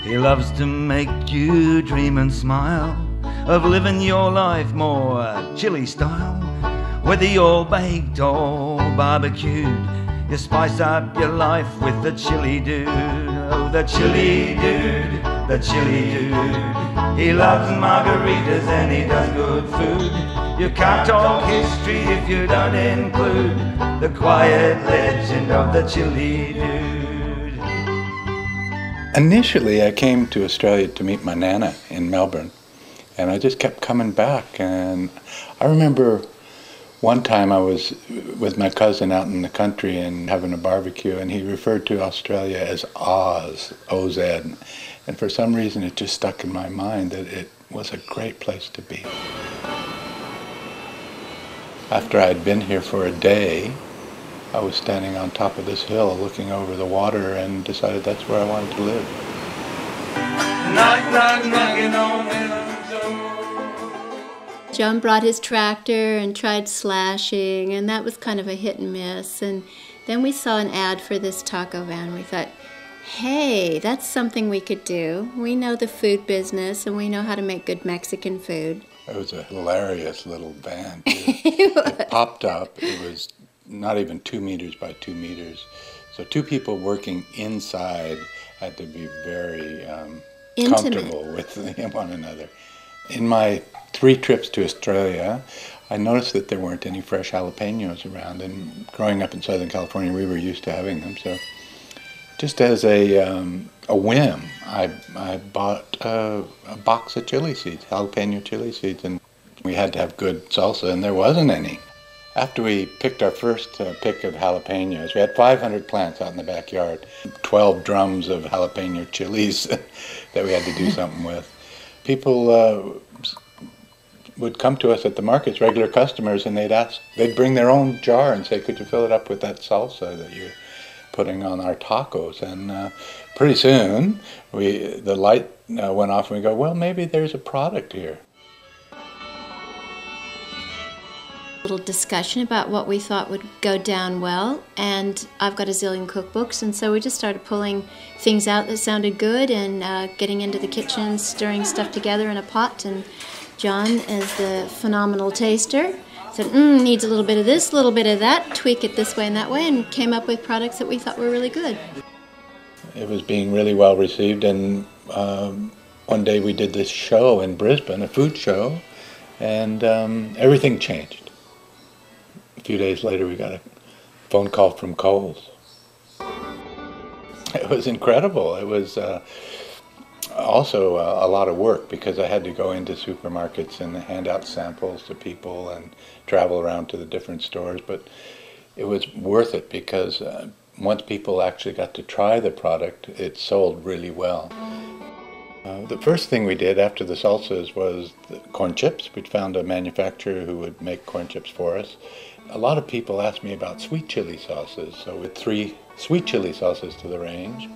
He loves to make you dream and smile of living your life more chili style. Whether you're baked or barbecued, you spice up your life with the chili dude. Oh, the chili dude, the chili dude. He loves margaritas and he does good food. You can't talk history if you don't include the quiet legend of the chili dude. Initially, I came to Australia to meet my Nana in Melbourne, and I just kept coming back. And I remember one time I was with my cousin out in the country and having a barbecue, and he referred to Australia as Oz, O-Z. And for some reason it just stuck in my mind that it was a great place to be. After I'd been here for a day, I was standing on top of this hill looking over the water and decided that's where I wanted to live. Knock, knock, knocking on heaven's door. John brought his tractor and tried slashing, and that was kind of a hit and miss. And then we saw an ad for this taco van. We thought, hey, that's something we could do. We know the food business and we know how to make good Mexican food. It was a hilarious little van, too. It popped up. It was not even 2 meters by 2 meters. So two people working inside had to be very comfortable with one another. In my 3 trips to Australia, I noticed that there weren't any fresh jalapenos around. And growing up in Southern California, we were used to having them. So just as a whim, I bought a box of chili seeds, jalapeno chili seeds, and we had to have good salsa, and there wasn't any. After we picked our first pick of jalapenos, we had 500 plants out in the backyard, 12 drums of jalapeno chilies that we had to do something with. People would come to us at the markets, regular customers, and they'd bring their own jar and say, could you fill it up with that salsa that you're putting on our tacos? And pretty soon the light went off and we go, well, maybe there's a product here. Little discussion about what we thought would go down well, and I've got a zillion cookbooks, and so we just started pulling things out that sounded good and getting into the kitchen, stirring stuff together in a pot. And John, as the phenomenal taster, said, needs a little bit of this, a little bit of that, tweak it this way and that way, and came up with products that we thought were really good. It was being really well received, and one day we did this show in Brisbane, a food show, and everything changed. A few days later we got a phone call from Coles. It was incredible. It was also a lot of work because I had to go into supermarkets and hand out samples to people and travel around to the different stores, but it was worth it because once people actually got to try the product, it sold really well. The first thing we did after the salsas was the corn chips. We found a manufacturer who would make corn chips for us. A lot of people asked me about sweet chili sauces, so with 3 sweet chili sauces to the range,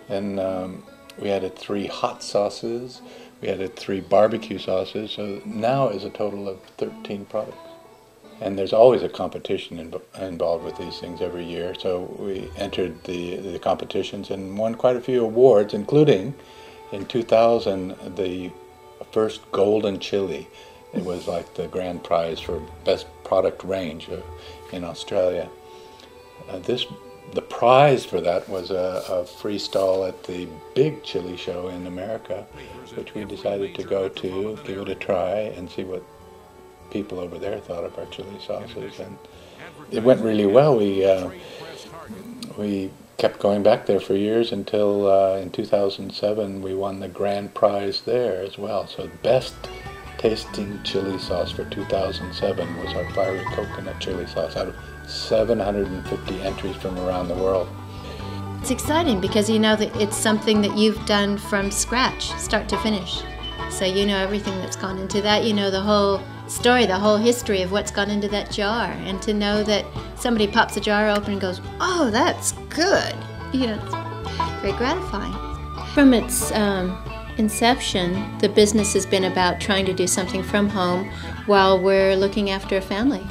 and we added 3 hot sauces, we added 3 barbecue sauces, so now is a total of 13 products. And there's always a competition involved with these things every year, so we entered the competitions and won quite a few awards, including in 2000 the first golden chili. It was like the grand prize for best product range in Australia. The prize for that was a free stall at the big chili show in America, which we decided to go to, give it a try, and see what people over there thought of our chili sauces. And it went really well. We kept going back there for years until in 2007 we won the grand prize there as well. So best tasting chili sauce for 2007 was our fiery coconut chili sauce out of 750 entries from around the world. It's exciting because you know that it's something that you've done from scratch, start to finish. So you know everything that's gone into that. You know the whole story, the whole history of what's gone into that jar. And to know that somebody pops a jar open and goes, oh, that's good. You know, it's very gratifying. From its inception, the business has been about trying to do something from home while we're looking after a family.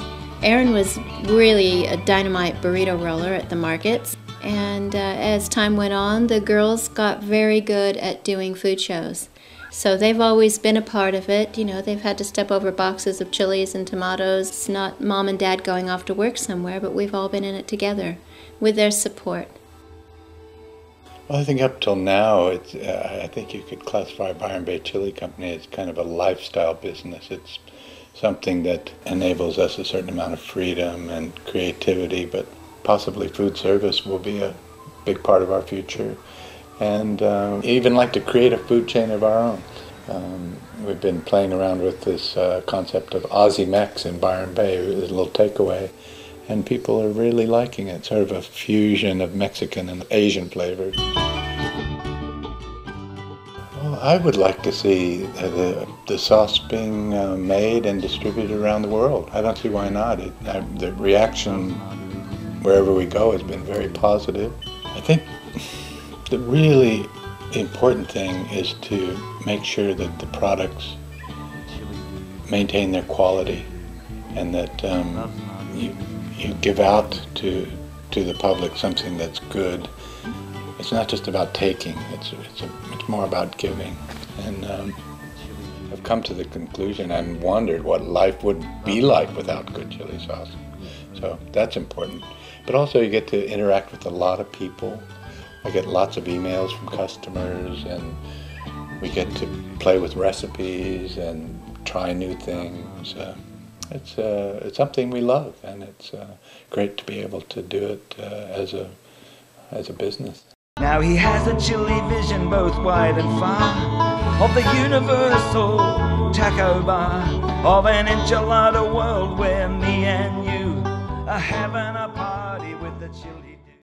Aaron was really a dynamite burrito roller at the markets, and as time went on, the girls got very good at doing food shows. So they've always been a part of it. You know, they've had to step over boxes of chilies and tomatoes. It's not mom and dad going off to work somewhere, but we've all been in it together with their support. Well, I think up till now, I think you could classify Byron Bay Chili Company as kind of a lifestyle business. It's something that enables us a certain amount of freedom and creativity, but possibly food service will be a big part of our future. And even like to create a food chain of our own. We've been playing around with this concept of Aussie Mex in Byron Bay, a little takeaway, and people are really liking it, sort of a fusion of Mexican and Asian flavors. Well, I would like to see the sauce being made and distributed around the world. I don't see why not. The reaction wherever we go has been very positive. I think the really important thing is to make sure that the products maintain their quality and that you give out to the public something that's good. It's not just about taking, it's more about giving. And I've come to the conclusion and wondered what life would be like without good chili sauce. So that's important. But also you get to interact with a lot of people. I get lots of emails from customers, and we get to play with recipes and try new things. It's something we love, and it's great to be able to do it as a business. Now he has a chili vision both wide and far of the universal taco bar, of an enchilada world where me and you are having a party with the chili.